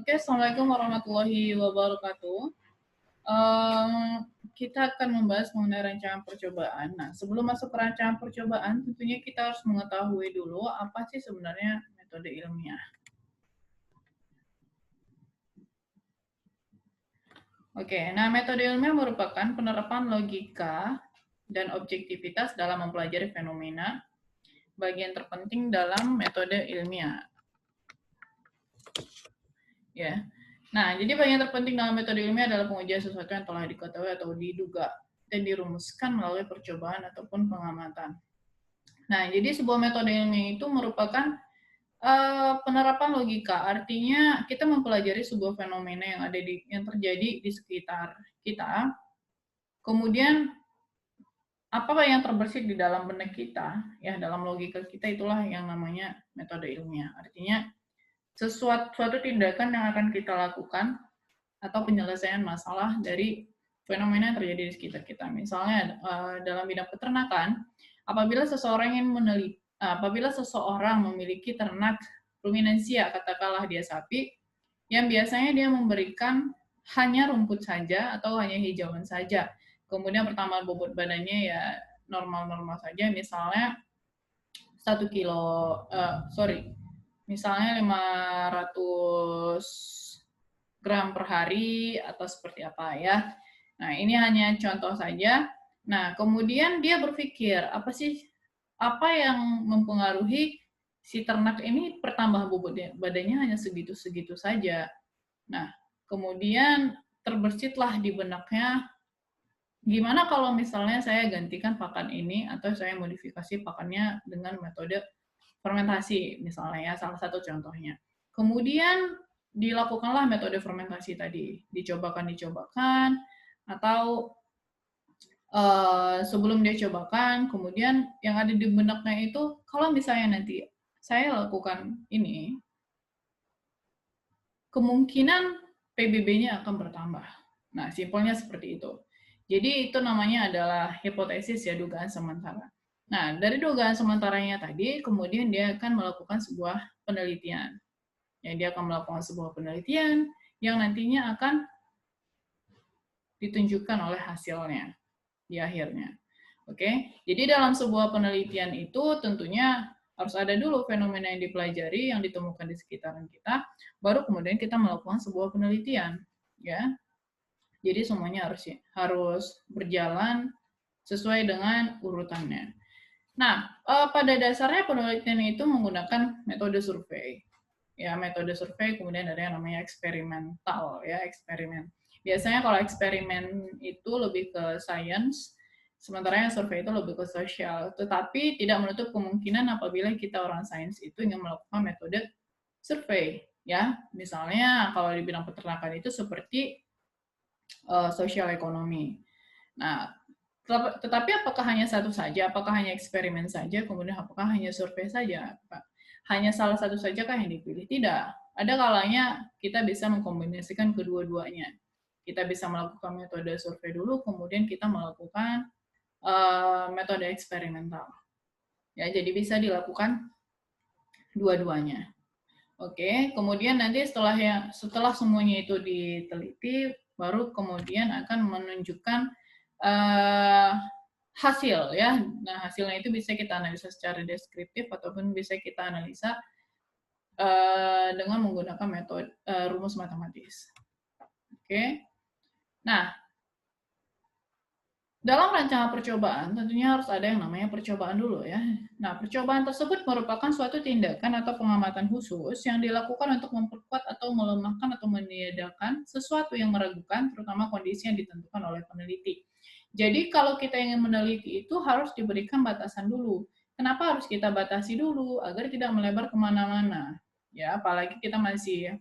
Oke, Assalamualaikum warahmatullahi wabarakatuh. Em, kita akan membahas mengenai rancangan percobaan. Nah, sebelum masuk ke rancangan percobaan, tentunya kita harus mengetahui dulu apa sih sebenarnya metode ilmiah. Oke, nah metode ilmiah merupakan penerapan logika dan objektivitas dalam mempelajari fenomena, bagian terpenting dalam metode ilmiah. Ya. Nah, jadi bagian terpenting dalam metode ilmiah adalah pengujian sesuatu yang telah diketahui atau diduga dan dirumuskan melalui percobaan ataupun pengamatan. Nah, jadi sebuah metode ilmiah itu merupakan penerapan logika, artinya kita mempelajari sebuah fenomena yang terjadi di sekitar kita, kemudian apa yang terbersit di dalam benak kita, ya dalam logika kita itulah yang namanya metode ilmiah. Artinya suatu tindakan yang akan kita lakukan atau penyelesaian masalah dari fenomena yang terjadi di sekitar kita. Misalnya dalam bidang peternakan, apabila seseorang memiliki ternak ruminansia, katakanlah dia sapi, yang biasanya dia memberikan hanya rumput saja atau hanya hijauan saja. Kemudian pertambahan bobot badannya ya normal-normal saja, misalnya 1 kilo, misalnya 500 gram per hari atau seperti apa ya. Nah, ini hanya contoh saja. Nah, kemudian dia berpikir, apa yang mempengaruhi si ternak ini pertambahan bobot badannya hanya segitu-segitu saja. Nah, kemudian terbesitlah di benaknya, gimana kalau misalnya saya gantikan pakan ini atau saya modifikasi pakannya dengan metode fermentasi, misalnya ya, salah satu contohnya. Kemudian dilakukanlah metode fermentasi tadi, dicobakan, atau sebelum dia cobakan, kemudian yang ada di benaknya itu, kalau misalnya nanti saya lakukan ini, kemungkinan PBB-nya akan bertambah. Nah, simpelnya seperti itu. Jadi itu namanya adalah hipotesis ya, dugaan sementara. Nah, dari dugaan sementaranya tadi, kemudian dia akan melakukan sebuah penelitian. Ya, dia akan melakukan sebuah penelitian yang nantinya akan ditunjukkan oleh hasilnya di akhirnya. Oke, jadi dalam sebuah penelitian itu tentunya harus ada dulu fenomena yang dipelajari, yang ditemukan di sekitaran kita, baru kemudian kita melakukan sebuah penelitian, ya. Jadi semuanya harus berjalan sesuai dengan urutannya. Nah, pada dasarnya penelitian itu menggunakan metode survei. Ya, metode survei, kemudian ada yang namanya eksperimental, ya, eksperimen. Biasanya kalau eksperimen itu lebih ke science, sementara yang survei itu lebih ke sosial. Tetapi tidak menutup kemungkinan apabila kita orang sains itu ingin melakukan metode survei, ya. Misalnya kalau di bidang peternakan itu seperti sosial ekonomi. Nah, tetapi apakah hanya satu saja? Apakah hanya eksperimen saja? Kemudian apakah hanya survei saja? Hanya salah satu saja kah yang dipilih? Tidak. Ada kalanya kita bisa mengkombinasikan kedua-duanya. Kita bisa melakukan metode survei dulu, kemudian kita melakukan metode eksperimental. Ya, jadi bisa dilakukan dua-duanya. Oke, kemudian nanti setelah semuanya itu diteliti, baru kemudian akan menunjukkan hasil ya. Nah, hasilnya itu bisa kita analisa secara deskriptif ataupun bisa kita analisa dengan menggunakan metode rumus matematis. Oke. Nah, dalam rancangan percobaan tentunya harus ada yang namanya percobaan dulu ya. Nah, percobaan tersebut merupakan suatu tindakan atau pengamatan khusus yang dilakukan untuk memperkuat atau melemahkan atau meniadakan sesuatu yang meragukan, terutama kondisi yang ditentukan oleh peneliti. Jadi kalau kita ingin meneliti itu harus diberikan batasan dulu. Kenapa harus kita batasi dulu? Agar tidak melebar kemana-mana. Ya, apalagi kita masih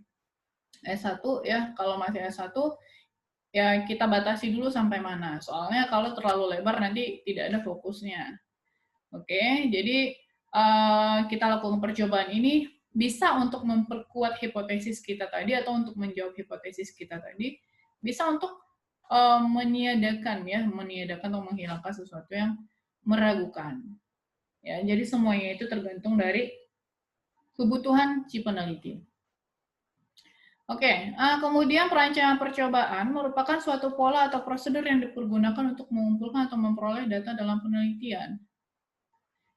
S1 ya, kalau masih S1 ya kita batasi dulu sampai mana. Soalnya kalau terlalu lebar nanti tidak ada fokusnya. Oke, jadi kita lakukan percobaan ini bisa untuk memperkuat hipotesis kita tadi atau untuk menjawab hipotesis kita tadi, bisa untuk meniadakan atau menghilangkan sesuatu yang meragukan. Ya, jadi semuanya itu tergantung dari kebutuhan si peneliti. Oke, kemudian perancangan percobaan merupakan suatu pola atau prosedur yang dipergunakan untuk mengumpulkan atau memperoleh data dalam penelitian.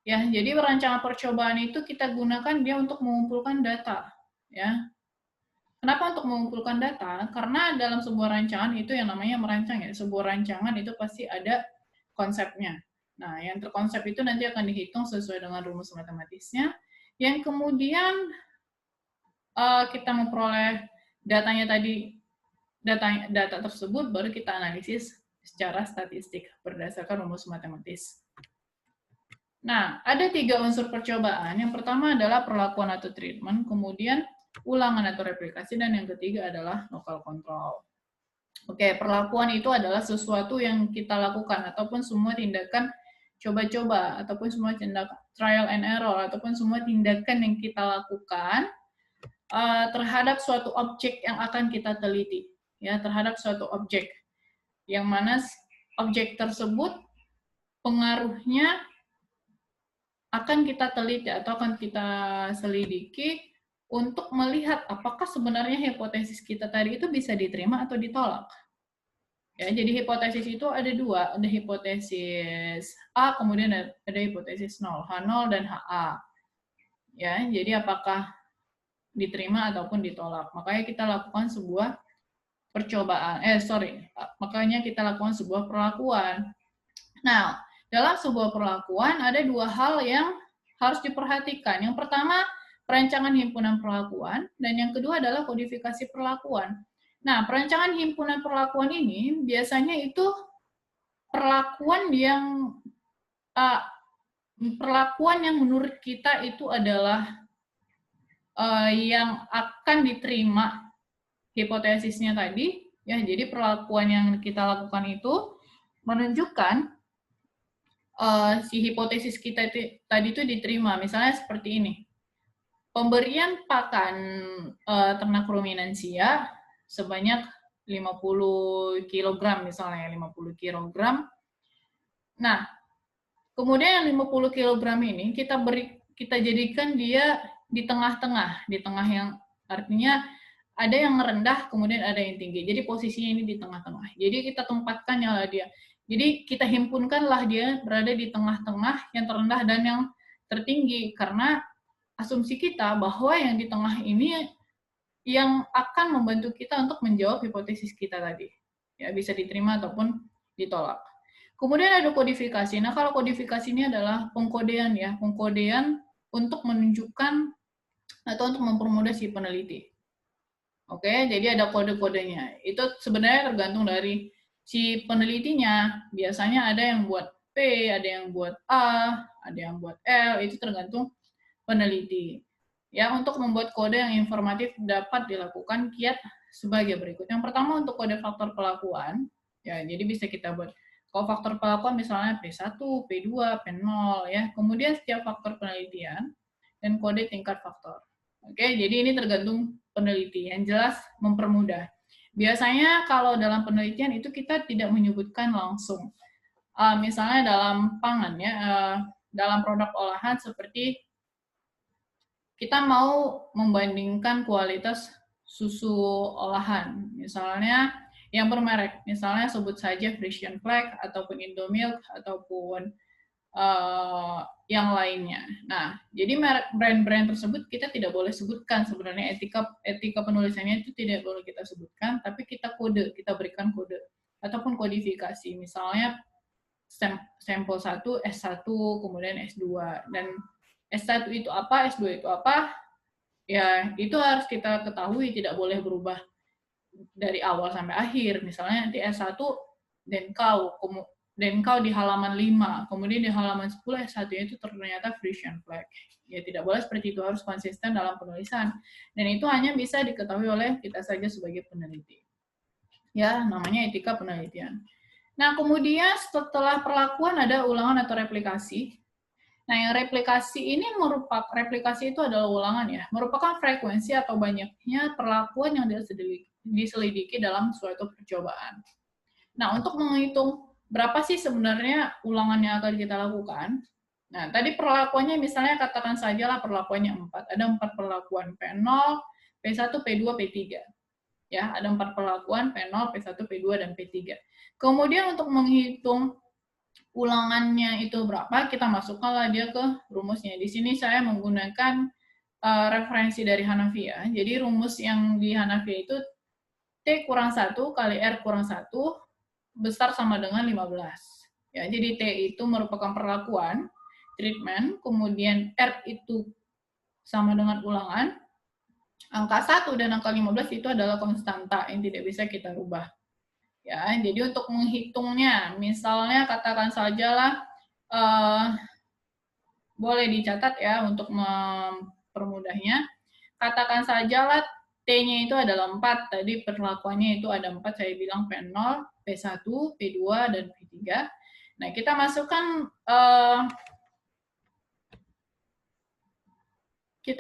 Ya, jadi perancangan percobaan itu kita gunakan dia untuk mengumpulkan data. Ya, kenapa untuk mengumpulkan data? Karena dalam sebuah rancangan itu yang namanya merancang ya. Sebuah rancangan itu pasti ada konsepnya. Nah, yang terkonsep itu nanti akan dihitung sesuai dengan rumus matematisnya. Yang kemudian kita memperoleh datanya tadi, data tersebut baru kita analisis secara statistik berdasarkan rumus matematis. Nah, ada 3 unsur percobaan. Yang pertama adalah perlakuan atau treatment, kemudian ulangan atau replikasi, dan yang ketiga adalah local control. Oke, perlakuan itu adalah sesuatu yang kita lakukan, ataupun semua tindakan coba-coba, ataupun semua tindakan trial and error, ataupun semua tindakan yang kita lakukan terhadap suatu objek yang akan kita teliti. Ya, terhadap suatu objek. Yang mana objek tersebut pengaruhnya akan kita teliti atau akan kita selidiki untuk melihat apakah sebenarnya hipotesis kita tadi itu bisa diterima atau ditolak. Ya, jadi hipotesis itu ada 2, ada hipotesis A, kemudian ada hipotesis 0, H0 dan HA. Ya, jadi apakah diterima ataupun ditolak. Makanya kita lakukan sebuah percobaan, makanya kita lakukan sebuah perlakuan. Nah, dalam sebuah perlakuan ada 2 hal yang harus diperhatikan. Yang pertama, perancangan himpunan perlakuan, dan yang kedua adalah kodifikasi perlakuan. Nah, perancangan himpunan perlakuan ini biasanya itu perlakuan yang menurut kita itu adalah yang akan diterima hipotesisnya tadi, ya. Jadi perlakuan yang kita lakukan itu menunjukkan si hipotesis kita tadi itu diterima. Misalnya seperti ini. Pemberian pakan ternak ruminansia sebanyak 50 kg misalnya, 50 kg. Nah, kemudian yang 50 kg ini kita jadikan dia di tengah-tengah, di tengah yang artinya ada yang rendah, kemudian ada yang tinggi. Jadi posisinya ini di tengah-tengah. Jadi kita tempatkannya lah dia. Jadi kita himpunkanlah dia berada di tengah-tengah yang terendah dan yang tertinggi, karena asumsi kita bahwa yang di tengah ini yang akan membantu kita untuk menjawab hipotesis kita tadi. Ya, bisa diterima ataupun ditolak. Kemudian ada kodifikasi. Nah, kalau kodifikasi ini adalah pengkodean ya, pengkodean untuk menunjukkan atau untuk mempermudah si peneliti. Oke, jadi ada kode-kodenya. Itu sebenarnya tergantung dari si penelitinya. Biasanya ada yang buat P, ada yang buat A, ada yang buat L, itu tergantung peneliti. Ya, untuk membuat kode yang informatif dapat dilakukan kiat sebagai berikut. Yang pertama untuk kode faktor pelakuan, ya, jadi bisa kita buat. Kalau faktor pelakuan misalnya P1, P2, P0, ya. Kemudian setiap faktor penelitian dan kode tingkat faktor. Oke, jadi ini tergantung peneliti. Yang jelas mempermudah. Biasanya kalau dalam penelitian itu kita tidak menyebutkan langsung. Misalnya dalam pangan ya, dalam produk olahan seperti kita mau membandingkan kualitas susu olahan. Misalnya yang bermerek, misalnya sebut saja Frisian Flag ataupun Indomilk ataupun yang lainnya. Nah, jadi merek brand-brand tersebut kita tidak boleh sebutkan sebenarnya, etika penulisannya itu tidak boleh kita sebutkan, tapi kita berikan kode ataupun kodifikasi. Misalnya sampel 1, S1, kemudian S2, dan S1 itu apa, S2 itu apa, ya itu harus kita ketahui, tidak boleh berubah dari awal sampai akhir. Misalnya nanti S1 Denkau di halaman 5, kemudian di halaman 10 S1-nya itu ternyata Frisian Flag. Ya tidak boleh seperti itu, harus konsisten dalam penulisan. Dan itu hanya bisa diketahui oleh kita saja sebagai peneliti. Ya, namanya etika penelitian. Nah, kemudian setelah perlakuan ada ulangan atau replikasi. Nah, yang replikasi itu adalah ulangan ya, merupakan frekuensi atau banyaknya perlakuan yang diselidiki dalam suatu percobaan. Nah, untuk menghitung berapa sih sebenarnya ulangan yang akan kita lakukan? Nah, tadi perlakuannya misalnya katakan sajalah perlakuannya 4. Ada 4 perlakuan, P0, P1, P2, P3. Ya, ada 4 perlakuan, P0, P1, P2, dan P3. Kemudian untuk menghitung ulangannya itu berapa, kita masukkanlah dia ke rumusnya. Di sini saya menggunakan referensi dari Hanafiya. Jadi rumus yang di Hanafiya itu T kurang 1 kali R kurang 1 besar sama dengan 15. Ya, jadi T itu merupakan perlakuan, treatment, kemudian R itu sama dengan ulangan, angka 1 dan angka 15 itu adalah konstanta yang tidak bisa kita rubah. Ya, jadi untuk menghitungnya, misalnya katakan sajalah boleh dicatat ya untuk mempermudahnya. Katakan sajalah T-nya itu adalah 4, tadi perlakuannya itu ada 4, saya bilang P0, P1, P2, dan P3. Nah, kita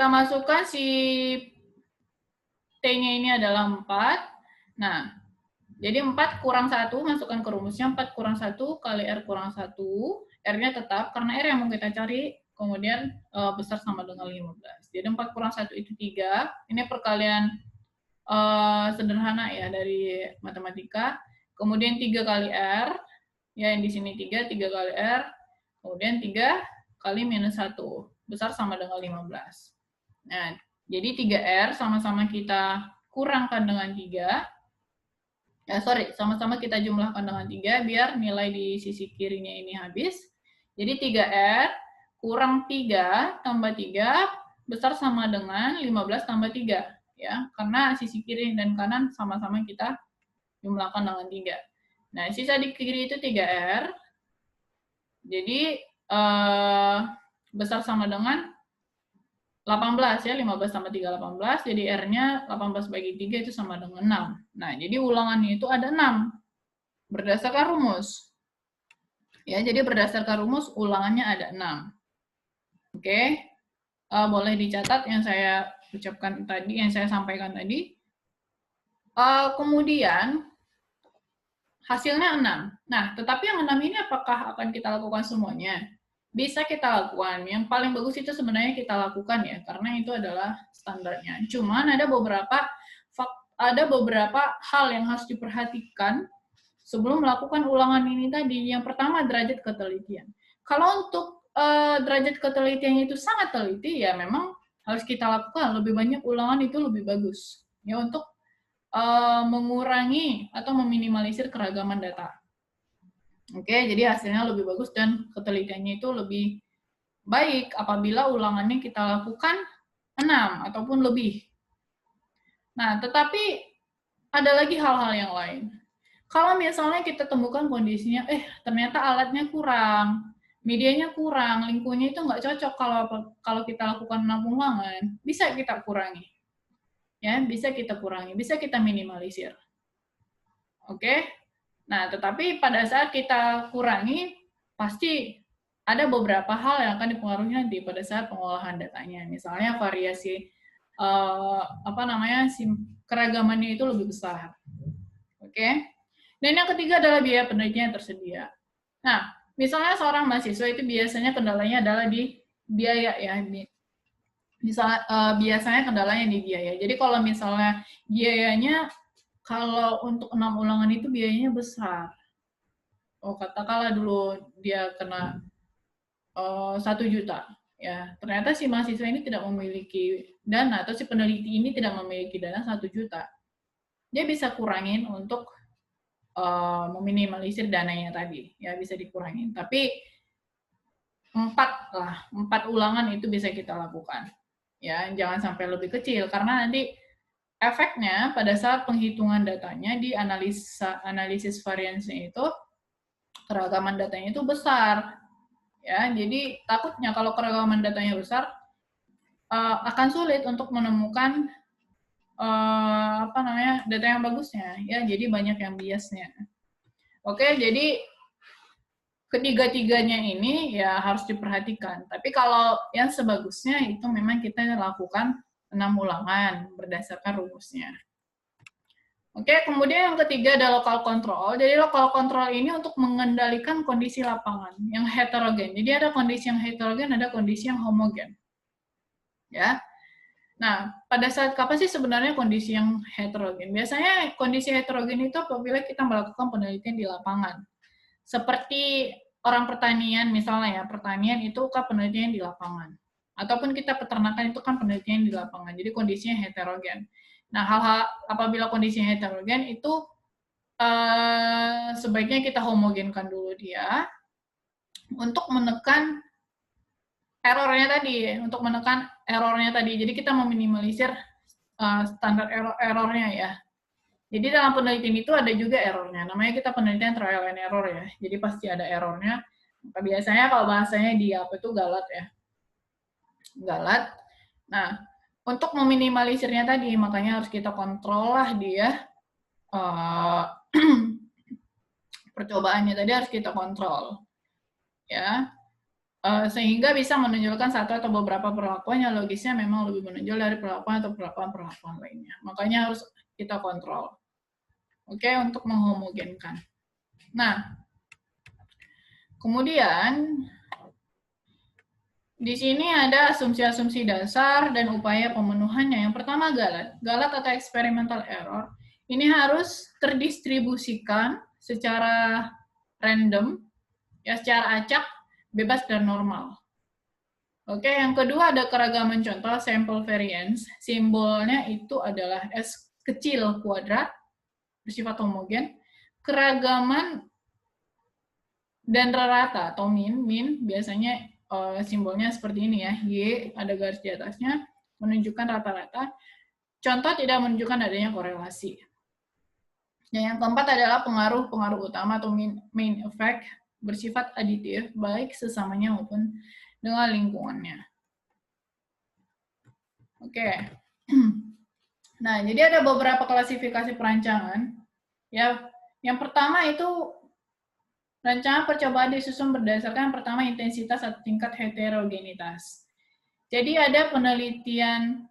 masukkan si T-nya ini adalah 4. Nah, jadi 4 kurang 1, masukkan ke rumusnya, 4 kurang 1 kali R kurang 1, R-nya tetap, karena R yang mau kita cari, kemudian besar sama dengan 15. Jadi 4 kurang 1 itu 3, ini perkalian sederhana ya dari matematika, kemudian 3 kali R, ya yang di sini 3 kali R, kemudian 3 kali minus 1, besar sama dengan 15. Nah, jadi 3R sama-sama kita kurangkan dengan 3, sama-sama kita jumlahkan dengan 3, biar nilai di sisi kirinya ini habis. Jadi 3R kurang 3 tambah 3, besar sama dengan 15 tambah 3. Ya, karena sisi kiri dan kanan sama-sama kita jumlahkan dengan 3. Nah, sisa di kiri itu 3R. Jadi, besar sama dengan 18 ya, 15 tambah 3, 18, jadi R-nya 18 bagi 3 itu sama dengan 6. Nah, jadi ulangannya itu ada 6, berdasarkan rumus. Ya, jadi berdasarkan rumus, ulangannya ada 6. Oke, boleh dicatat yang saya ucapkan tadi, yang saya sampaikan tadi. Kemudian, hasilnya 6. Nah, tetapi yang 6 ini apakah akan kita lakukan semuanya? Bisa kita lakukan. Yang paling bagus itu sebenarnya kita lakukan ya, karena itu adalah standarnya. Cuman ada beberapa hal yang harus diperhatikan sebelum melakukan ulangan ini tadi. Yang pertama, derajat ketelitian. Kalau untuk derajat ketelitiannya itu sangat teliti, ya memang harus kita lakukan. Lebih banyak ulangan itu lebih bagus. Ya, untuk mengurangi atau meminimalisir keragaman data. Oke, jadi hasilnya lebih bagus dan ketelitiannya itu lebih baik apabila ulangannya kita lakukan 6 ataupun lebih. Nah, tetapi ada lagi hal-hal yang lain. Kalau misalnya kita temukan kondisinya, ternyata alatnya kurang, medianya kurang, lingkungannya itu nggak cocok kalau kita lakukan 6 ulangan, bisa kita kurangi. Ya, bisa kita kurangi, bisa kita minimalisir. Oke? Nah, tetapi pada saat kita kurangi, pasti ada beberapa hal yang akan dipengaruhi nanti pada saat pengolahan datanya. Misalnya variasi keragamannya itu lebih besar. Oke? Dan yang ketiga adalah biaya penelitian yang tersedia. Nah, misalnya seorang mahasiswa itu biasanya kendalanya adalah di biaya ya. Biasanya kendalanya di biaya. Jadi kalau misalnya biayanya, kalau untuk 6 ulangan itu biayanya besar. Katakanlah dulu dia kena 1 juta. Ya, ternyata si mahasiswa ini tidak memiliki dana, atau si peneliti ini tidak memiliki dana 1 juta. Dia bisa kurangin untuk meminimalisir dananya tadi. Ya, bisa dikurangin. Tapi 4 ulangan itu bisa kita lakukan. Ya, jangan sampai lebih kecil, karena nanti efeknya pada saat penghitungan datanya di analisis variansnya itu, keragaman datanya itu besar. Ya, jadi takutnya kalau keragaman datanya besar, akan sulit untuk menemukan data yang bagusnya. Ya, jadi banyak yang biasnya. Oke, jadi ketiga-tiganya ini ya harus diperhatikan. Tapi kalau yang sebagusnya itu memang kita lakukan 6 ulangan berdasarkan rumusnya. Oke, kemudian yang ketiga ada local control. Jadi local control ini untuk mengendalikan kondisi lapangan yang heterogen. Jadi ada kondisi yang heterogen, ada kondisi yang homogen. Ya. Nah, pada saat kapan sih sebenarnya kondisi yang heterogen? Biasanya kondisi heterogen itu apabila kita melakukan penelitian di lapangan. Seperti orang pertanian misalnya ya, pertanian itu kan penelitian di lapangan. Ataupun kita peternakan itu kan penelitian di lapangan. Jadi kondisinya heterogen. Nah, hal-hal apabila kondisinya heterogen itu sebaiknya kita homogenkan dulu dia untuk menekan errornya tadi, untuk menekan errornya tadi. Jadi kita meminimalisir standar errornya ya. Jadi dalam penelitian itu ada juga errornya. Namanya kita penelitian trial and error ya. Jadi pasti ada errornya. Maka biasanya kalau bahasanya di apa itu galat ya. Galat. Nah, untuk meminimalisirnya tadi, makanya harus kita kontrol lah dia. Percobaannya tadi harus kita kontrol. Ya. Sehingga bisa menunjukkan satu atau beberapa perlakuan yang logisnya memang lebih menonjol dari perlakuan atau perlakuan lainnya. Makanya harus kita kontrol. Oke, untuk menghomogenkan. Nah, kemudian di sini ada asumsi-asumsi dasar dan upaya pemenuhannya. Yang pertama galat. Galat atau experimental error. Ini harus terdistribusikan secara random, ya secara acak, bebas dan normal. Oke, yang kedua ada keragaman contoh, sample variance. Simbolnya itu adalah S kecil kuadrat, bersifat homogen. Keragaman dan rata atau min biasanya simbolnya seperti ini ya, Y ada garis di atasnya, menunjukkan rata-rata. Contoh tidak menunjukkan adanya korelasi. Dan yang keempat adalah pengaruh-pengaruh utama atau main effect, bersifat aditif, baik sesamanya maupun dengan lingkungannya. Oke. Nah, jadi ada beberapa klasifikasi perancangan. Ya, yang pertama itu rancangan percobaan disusun berdasarkan pertama intensitas atau tingkat heterogenitas. Jadi ada penelitian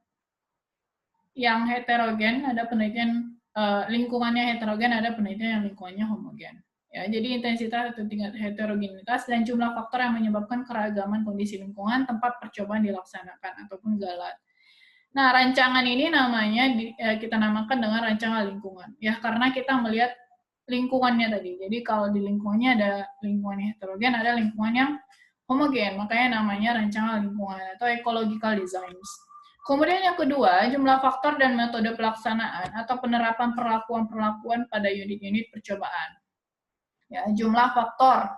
yang heterogen, ada penelitian lingkungannya heterogen, ada penelitian yang lingkungannya homogen. Ya, jadi intensitas atau tingkat heterogenitas dan jumlah faktor yang menyebabkan keragaman kondisi lingkungan tempat percobaan dilaksanakan ataupun galat. Nah, rancangan ini namanya kita namakan dengan rancangan lingkungan. Ya, karena kita melihat lingkungannya tadi. Jadi kalau di lingkungannya ada lingkungan heterogen, ada lingkungan yang homogen. Makanya namanya rancangan lingkungan atau ecological designs. Kemudian yang kedua, jumlah faktor dan metode pelaksanaan atau penerapan perlakuan-perlakuan pada unit-unit percobaan. Ya, jumlah faktor.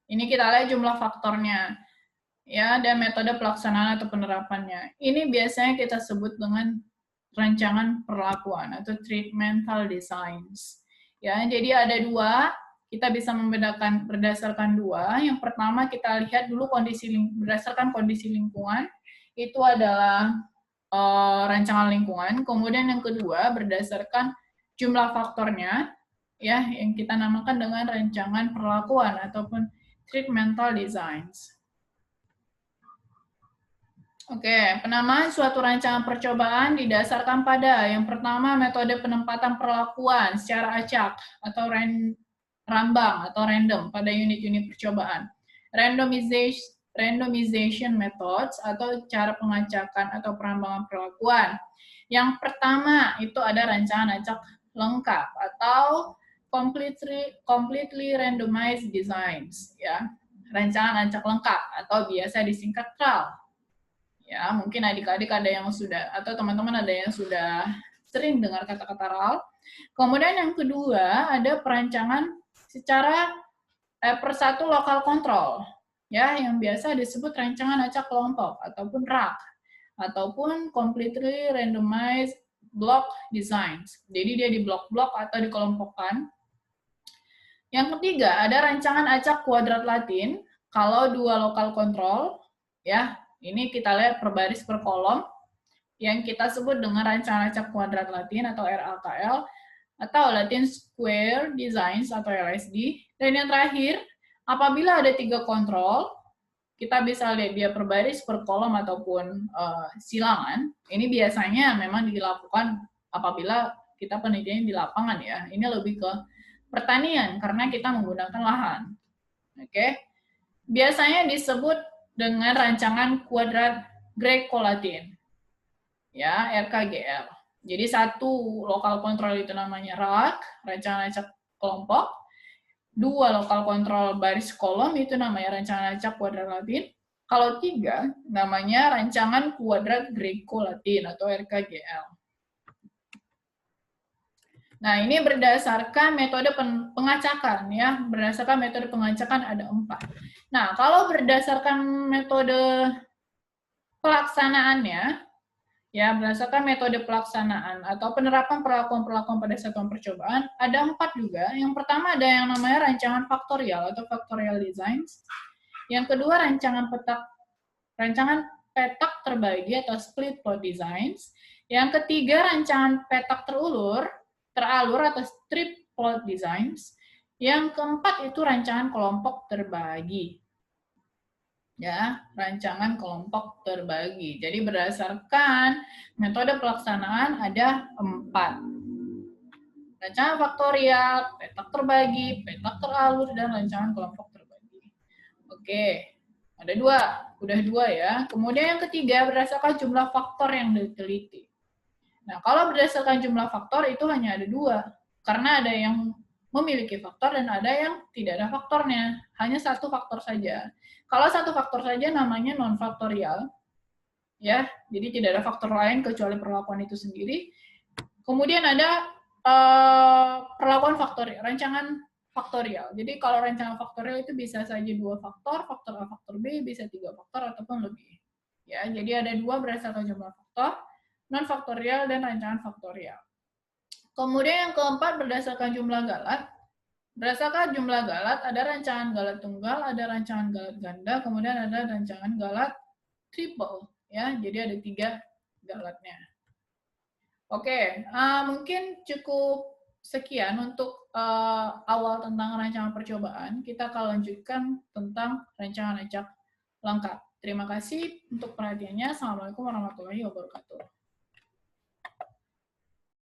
Ini kita lihat jumlah faktornya. Ya, dan metode pelaksanaan atau penerapannya. Ini biasanya kita sebut dengan rancangan perlakuan atau treatmental designs. Ya, jadi ada dua, kita bisa membedakan berdasarkan dua. Yang pertama kita lihat dulu berdasarkan kondisi lingkungan, itu adalah rancangan lingkungan. Kemudian yang kedua berdasarkan jumlah faktornya, ya, yang kita namakan dengan rancangan perlakuan ataupun treatmental designs. Oke, penamaan suatu rancangan percobaan didasarkan pada yang pertama metode penempatan perlakuan secara acak atau rambang atau random pada unit-unit percobaan. Randomization methods atau cara pengacakan atau perambangan perlakuan. Yang pertama itu ada rancangan acak lengkap atau completely randomized designs, ya. Rancangan acak lengkap atau biasa disingkat RAL. Ya, mungkin adik-adik ada yang sudah, atau teman-teman ada yang sudah sering dengar kata-kata RAL. Kemudian yang kedua, ada perancangan secara persatu lokal kontrol, ya, yang biasa disebut rancangan acak kelompok, ataupun RAK, ataupun completely randomized block designs. Jadi dia di blok-blok atau dikelompokkan. Yang ketiga, ada rancangan acak kuadrat Latin, kalau dua lokal kontrol, ya, ini kita lihat per baris per kolom, yang kita sebut dengan rancangan acak kuadrat Latin atau RAKL, atau Latin Square Designs atau LSD. Dan yang terakhir, apabila ada 3 kontrol, kita bisa lihat dia per baris per kolom ataupun silangan. Ini biasanya memang dilakukan apabila kita penelitian di lapangan ya. Ini lebih ke pertanian karena kita menggunakan lahan. Oke. Biasanya disebut dengan rancangan kuadrat Greco-Latin. ya, RKGL. Jadi satu lokal kontrol itu namanya RAK, rancangan acak kelompok. Dua lokal kontrol baris kolom itu namanya rancangan acak kuadrat Latin. Kalau tiga, namanya rancangan kuadrat Greco-Latin atau RKGL. Nah, ini berdasarkan metode pengacakan, ya. Berdasarkan metode pengacakan ada 4. Nah, kalau berdasarkan metode pelaksanaannya, ya, berdasarkan metode pelaksanaan atau penerapan perlakuan-perlakuan pada satuan percobaan, ada 4 juga. Yang pertama ada yang namanya rancangan faktorial atau factorial designs. Yang kedua rancangan petak terbagi atau split plot designs. Yang ketiga rancangan petak teralur atau strip plot designs. Yang keempat itu rancangan kelompok terbagi. Ya, rancangan kelompok terbagi. Jadi berdasarkan metode pelaksanaan ada 4. Rancangan faktorial, petak terbagi, petak teralur, dan rancangan kelompok terbagi. Oke, ada 2. Udah 2 ya. Kemudian yang ketiga berdasarkan jumlah faktor yang diteliti. Nah, kalau berdasarkan jumlah faktor itu hanya ada 2. Karena ada yang memiliki faktor dan ada yang tidak ada faktornya. Hanya satu faktor saja. Kalau satu faktor saja namanya non-faktorial, ya, jadi tidak ada faktor lain kecuali perlakuan itu sendiri. Kemudian ada perlakuan faktorial, rancangan faktorial. Jadi kalau rancangan faktorial itu bisa saja 2 faktor, faktor A, faktor B, bisa 3 faktor ataupun lebih. Ya, jadi ada 2 berdasarkan jumlah faktor, non-faktorial dan rancangan faktorial. Kemudian yang keempat berdasarkan jumlah galat. Berdasarkan jumlah galat, ada rancangan galat tunggal, ada rancangan galat ganda, kemudian ada rancangan galat triple. Ya, jadi ada 3 galatnya. Oke, mungkin cukup sekian untuk awal tentang rancangan percobaan. Kita akan lanjutkan tentang rancangan acak lengkap. Terima kasih untuk perhatiannya. Assalamualaikum warahmatullahi wabarakatuh.